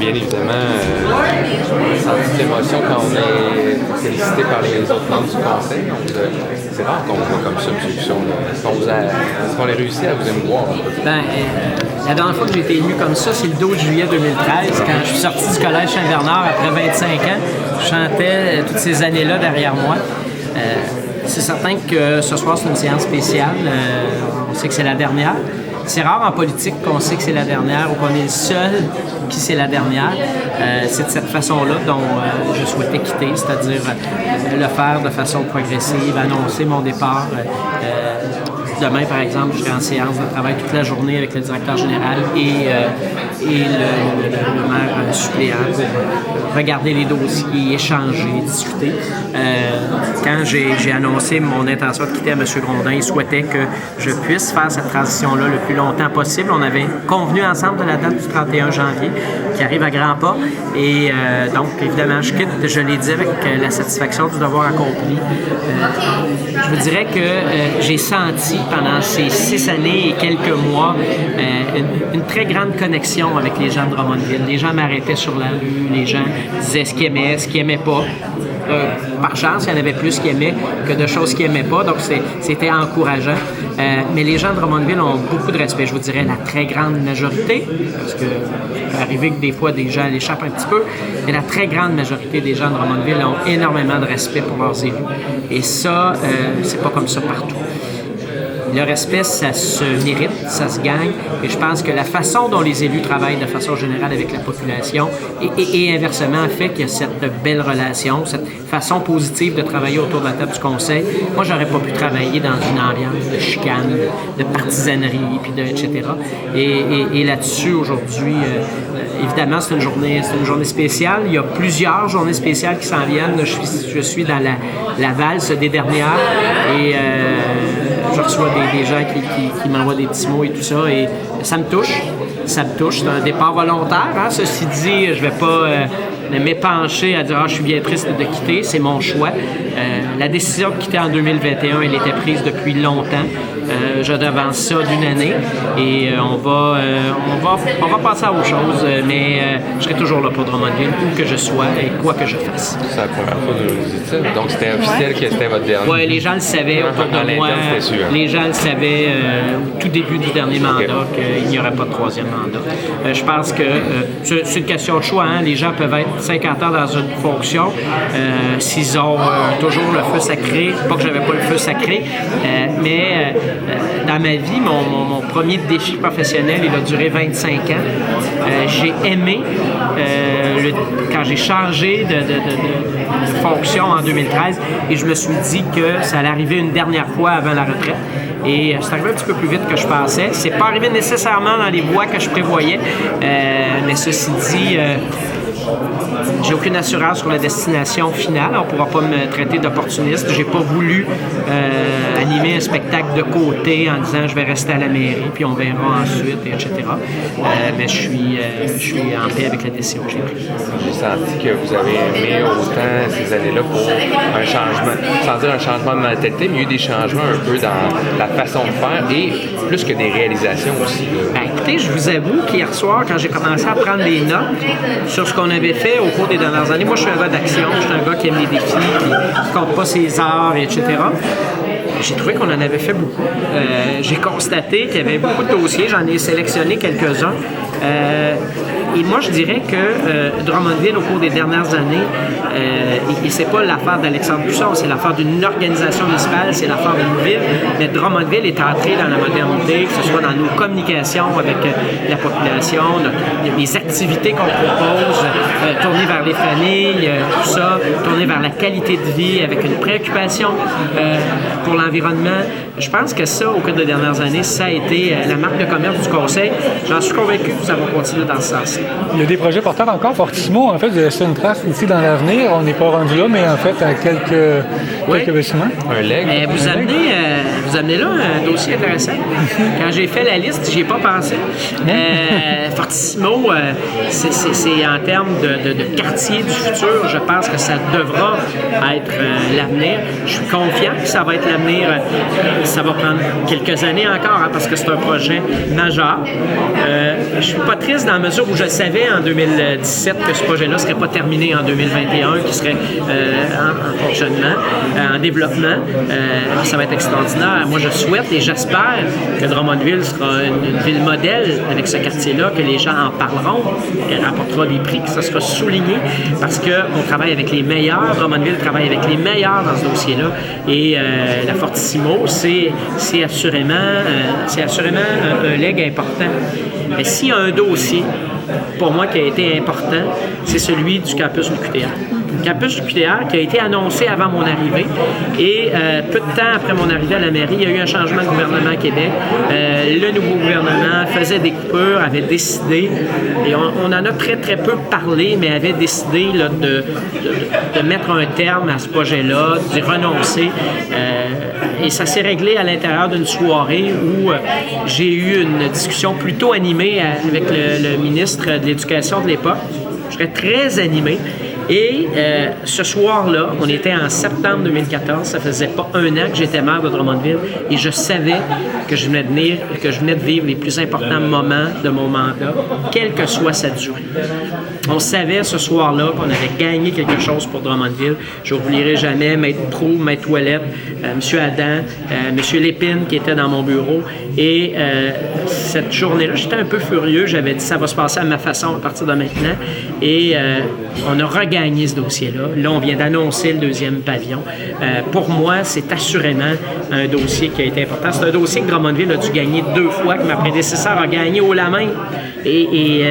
bien évidemment senti de l'émotion quand on est félicité par les autres membres du conseil. C'est rare qu'on voit comme ça, M. Buchon. Est-ce qu'on a réussi à vous émouvoir? La dernière fois que j'ai été ému comme ça, c'est le 12 juillet 2013, quand je suis sorti du collège Saint-Bernard après 25 ans. Je chantais toutes ces années-là derrière moi. C'est certain que ce soir, c'est une séance spéciale. On sait que c'est la dernière. C'est rare en politique qu'on sait que c'est la dernière ou qu'on est le seul qui c'est la dernière. C'est de cette façon-là dont je souhaitais quitter, c'est-à-dire le faire de façon progressive, annoncer mon départ. Demain, par exemple, je serai en séance de travail toute la journée avec le directeur général et le maire suppléant pour regarder les dossiers, échanger, discuter. Quand j'ai annoncé mon intention de quitter à M. Grondin, il souhaitait que je puisse faire cette transition-là le plus longtemps possible. On avait convenu ensemble de la date du 31 janvier, qui arrive à grands pas. Et donc, évidemment, je quitte, je l'ai dit, avec la satisfaction du devoir accompli. Je vous dirais que j'ai senti pendant ces 6 années et quelques mois une très grande connexion avec les gens de Drummondville. Les gens m'arrêtaient sur la rue, les gens disaient ce qu'ils aimaient, ce qu'ils n'aimaient pas. Par chance, il y en avait plus qui aimaient que de choses qu'ils n'aimaient pas, donc c'était encourageant. Mais les gens de Drummondville ont beaucoup de respect, je vous dirais la très grande majorité, parce que ça peut arriver que des fois des gens l'échappent un petit peu, mais la très grande majorité des gens de Drummondville ont énormément de respect pour leurs élus. Et ça, c'est pas comme ça partout. Le respect, ça se mérite, ça se gagne. Et je pense que la façon dont les élus travaillent de façon générale avec la population et inversement fait qu'il y a cette belle relation, cette façon positive de travailler autour de la table du conseil. Moi, j'aurais pas pu travailler dans une ambiance de chicane, de partisanerie, puis etc. Et là-dessus, aujourd'hui, évidemment, c'est une journée spéciale. Il y a plusieurs journées spéciales qui s'en viennent. Je suis dans la valse des dernières et je reçois des gens qui m'envoient des petits mots et tout ça, et ça me touche. C'est un départ volontaire. Hein? Ceci dit, je ne vais pas m'épancher à dire « Ah, je suis bien triste de quitter », c'est mon choix. La décision de quitter en 2021, elle était prise depuis longtemps. Je devance ça d'une année et on va passer à autre chose, mais je serai toujours là pour Drummondville, où que je sois et quoi que je fasse. C'est la première fois que vous dites ça, donc c'était officiel que c'était votre dernier? Oui, les gens le savaient autour de moi. Les gens le savaient au tout début du dernier mandat qu'il n'y aurait pas de troisième mandat. Je pense que c'est une question de choix. Hein? Les gens peuvent être 50 ans dans une fonction s'ils ont toujours le feu sacré. Pas que j'avais pas le feu sacré, mais dans ma vie, mon premier défi professionnel, il a duré 25 ans. J'ai aimé, quand j'ai changé de fonction en 2013, et je me suis dit que ça allait arriver une dernière fois avant la retraite. Et c'est arrivé un petit peu plus vite que je pensais. C'est pas arrivé nécessairement dans les voies que je prévoyais, mais ceci dit, j'ai aucune assurance sur la destination finale. On ne pourra pas me traiter d'opportuniste. J'ai pas voulu animer un spectacle de côté en disant je vais rester à la mairie puis on verra ensuite, etc. Mais je suis en paix avec la décision que j'ai prise. J'ai senti que vous avez aimé autant ces années-là pour un changement, sans dire un changement de mentalité, mais il y a eu des changements un peu dans la façon de faire et plus que des réalisations aussi. Écoutez, je vous avoue qu'hier soir, quand j'ai commencé à prendre des notes sur ce qu'on avait fait au cours des dernières années, moi je suis un gars d'action, je suis un gars qui aime les défis, qui compte pas ses heures, etc. J'ai trouvé qu'on en avait fait beaucoup. J'ai constaté qu'il y avait beaucoup de dossiers, j'en ai sélectionné quelques-uns. Et moi, je dirais que Drummondville, au cours des dernières années, et c'est pas l'affaire d'Alexandre Busson, c'est l'affaire d'une organisation municipale, c'est l'affaire d'une ville, mais Drummondville est entré dans la modernité, que ce soit dans nos communications avec la population, les activités qu'on propose, tourner vers les familles, tout ça, tourner vers la qualité de vie avec une préoccupation pour l'environnement. Je pense que ça, au cours des dernières années, ça a été la marque de commerce du Conseil. J'en suis convaincu que ça va continuer dans ce sens. Il y a des projets porteurs encore. Fortissimo, en fait, vous laissez une trace aussi dans l'avenir. On n'est pas rendu là, mais en fait, à quelques bâtiments. Un leg. Vous amenez là un dossier intéressant. Quand j'ai fait la liste, j'y ai pas pensé. Fortissimo, c'est en termes de quartier du futur, je pense que ça devra être l'avenir. Je suis confiant que ça va être l'avenir. Ça va prendre quelques années encore, hein, parce que c'est un projet majeur. Je suis pas triste dans la mesure où je le savais en 2017 que ce projet-là ne serait pas terminé en 2021, qu'il serait en fonctionnement, en développement. Ça va être extraordinaire. Moi, je souhaite et j'espère que Drummondville sera une ville modèle avec ce quartier-là, que les gens en parleront, et rapportera des prix, que ça sera souligné, parce qu'on travaille avec les meilleurs. Drummondville travaille avec les meilleurs dans ce dossier-là. Et la Fortissimo, c'est assurément un leg important. Mais s'il y a un dossier, pour moi, qui a été important, c'est celui du campus du QTR. Le campus du QTR qui a été annoncé avant mon arrivée et peu de temps après mon arrivée à la mairie, il y a eu un changement de gouvernement à Québec. Le nouveau gouvernement faisait des coupures, avait décidé, et on en a très très peu parlé, mais avait décidé là, de mettre un terme à ce projet-là, d'y renoncer. Et ça s'est réglé à l'intérieur d'une soirée où j'ai eu une discussion plutôt animée avec le ministre de l'Éducation de l'époque. Je serais très animé. Et ce soir-là, on était en septembre 2014, ça faisait pas un an que j'étais maire de Drummondville et je savais que je venais de vivre les plus importants moments de mon mandat, quelle que soit sa durée. On savait ce soir-là qu'on avait gagné quelque chose pour Drummondville. Je n'oublierai jamais Maître Proux, Maître Toilette, M. Adam, M. Lépine qui était dans mon bureau. Et cette journée-là, j'étais un peu furieux. J'avais dit ça va se passer à ma façon à partir de maintenant. Et on a regagné ce dossier-là. Là, on vient d'annoncer le deuxième pavillon. Pour moi, c'est assurément un dossier qui a été important. C'est un dossier que Drummondville a dû gagner 2 fois, que ma prédécesseur a gagné haut la main. Et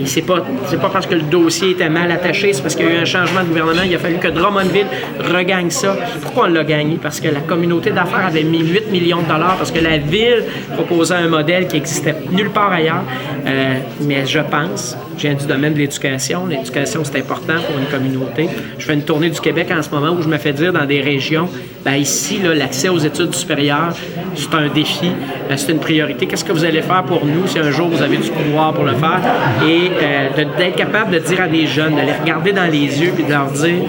c'est pas parce que le dossier était mal attaché, c'est parce qu'il y a eu un changement de gouvernement. Il a fallu que Drummondville regagne ça. Pourquoi on l'a gagné? Parce que la communauté d'affaires avait mis 8 millions de dollars, parce que la ville proposait un modèle qui n'existait nulle part ailleurs. Mais je pense, je viens du domaine de l'éducation. L'éducation, c'est important pour une communauté. Je fais une tournée du Québec en ce moment où je me fais dire dans des régions, bien ici, là, l'accès aux études supérieures, c'est un défi, c'est une priorité. Qu'est-ce que vous allez faire pour nous si un jour vous avez du pouvoir pour le faire? Et d'être capable de dire à des jeunes, de les regarder dans les yeux et de leur dire,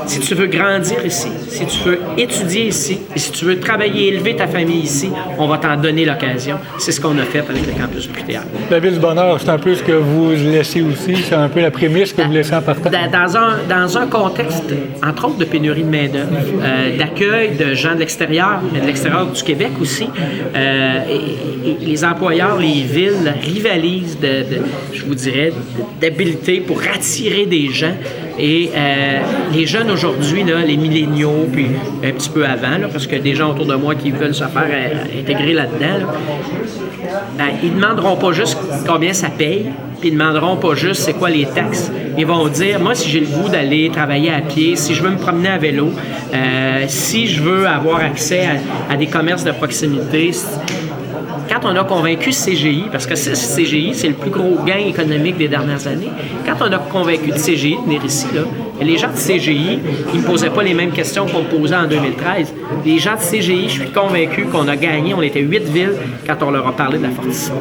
si tu veux grandir ici, si tu veux étudier ici, et si tu veux travailler et élever ta famille ici, on va t'en donner l'occasion. C'est ce qu'on a fait avec le campus du QTR. La Ville du Bonheur, c'est un peu ce que vous laissez aussi, c'est un peu la prémisse que vous laissez en partant. Dans un contexte, entre autres, de pénurie de main-d'œuvre, d'accueil de gens de l'extérieur, mais de l'extérieur du Québec aussi, et les employeurs, les villes rivalisent je vous dirais, d'habileté pour attirer des gens. Et les jeunes aujourd'hui, là, les milléniaux, puis un petit peu avant, là, parce que des gens autour de moi qui veulent se faire intégrer là-dedans, là, ben, ils ne demanderont pas juste combien ça paye, puis ils ne demanderont pas juste c'est quoi les taxes. Ils vont dire, moi, si j'ai le goût d'aller travailler à pied, si je veux me promener à vélo, si je veux avoir accès à des commerces de proximité. Quand on a convaincu CGI, parce que CGI, c'est le plus gros gain économique des dernières années, quand on a convaincu de CGI de venir ici, là, les gens de CGI, ils ne me posaient pas les mêmes questions qu'on me posait en 2013. Les gens de CGI, je suis convaincu qu'on a gagné, on était 8 villes quand on leur a parlé de la Fortissimo.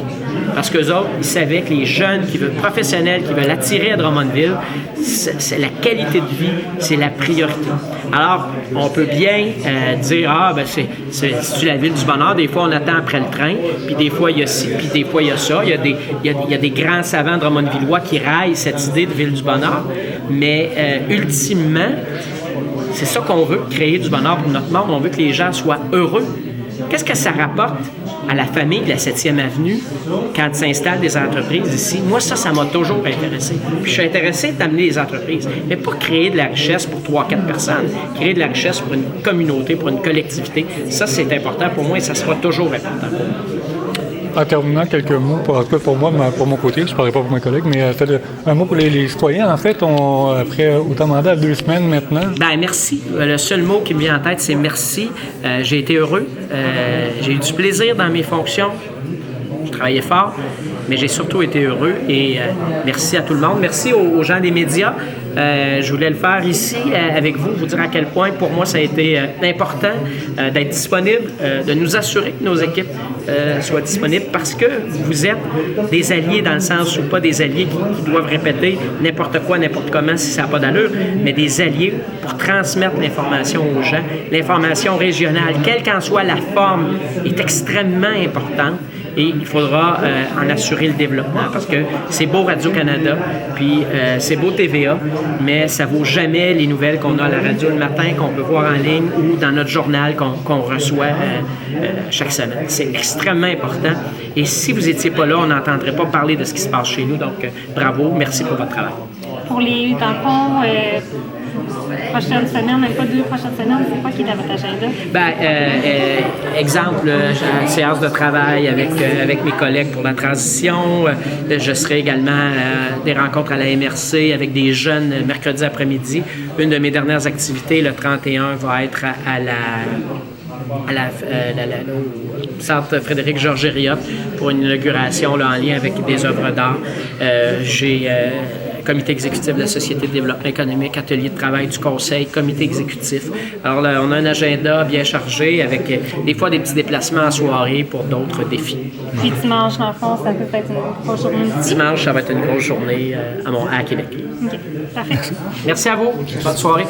Parce qu'eux autres, ils savaient que les jeunes qui veulent professionnels, qui veulent attirer à Drummondville, c'est la qualité de vie, c'est la priorité. Alors, on peut bien dire, c'est la ville du bonheur, des fois on attend après le train, puis des fois il y a ci, puis des fois il y a ça. Il y a des grands savants drummondvillois qui raillent cette idée de ville du bonheur, mais ultimement, c'est ça qu'on veut, créer du bonheur pour notre monde. On veut que les gens soient heureux. Qu'est-ce que ça rapporte à la famille de la 7e Avenue quand s'installent des entreprises ici? Moi, ça m'a toujours intéressé. Puis je suis intéressé d'amener les entreprises, mais pas créer de la richesse pour 3-4 personnes, créer de la richesse pour une communauté, pour une collectivité. Ça, c'est important pour moi et ça sera toujours important pour moi. En terminant, quelques mots, pour moi, pour mon côté, je ne parlerai pas pour mes collègues, mais un mot pour les citoyens. En fait, après autant de mandats, 2 semaines maintenant. Bien, merci. Le seul mot qui me vient en tête, c'est merci. J'ai été heureux. J'ai eu du plaisir dans mes fonctions. Je travaillais fort, mais j'ai surtout été heureux et merci à tout le monde. Merci aux gens des médias. Je voulais le faire ici avec vous dire à quel point pour moi ça a été important d'être disponible, de nous assurer que nos équipes soient disponibles parce que vous êtes des alliés dans le sens où pas des alliés qui doivent répéter n'importe quoi, n'importe comment si ça n'a pas d'allure, mais des alliés pour transmettre l'information aux gens. L'information régionale, quelle qu'en soit la forme, est extrêmement importante. et il faudra en assurer le développement parce que c'est beau Radio-Canada, puis c'est beau TVA, mais ça vaut jamais les nouvelles qu'on a à la radio le matin, qu'on peut voir en ligne ou dans notre journal qu'on reçoit chaque semaine. C'est extrêmement important et si vous n'étiez pas là, on n'entendrait pas parler de ce qui se passe chez nous. Donc, bravo, merci pour votre travail. Pour les, dans le fond, prochaine semaine, même pas 2 prochaines semaines, c'est quoi qui est dans votre agenda? Exemple, séance de travail avec mes collègues pour la transition. Je serai également des rencontres à la MRC avec des jeunes mercredi après-midi. Une de mes dernières activités, le 31, va être au centre Frédéric Georges Herriot pour une inauguration là, en lien avec des œuvres d'art. J'ai comité exécutif de la Société de développement économique, atelier de travail du conseil, comité exécutif. Alors là, on a un agenda bien chargé avec des fois des petits déplacements en soirée pour d'autres défis. Puis dimanche, dans le fond, ça peut être une grosse journée aussi. Dimanche, ça va être une grosse journée à Québec. OK, parfait. Merci à vous. Bonne soirée.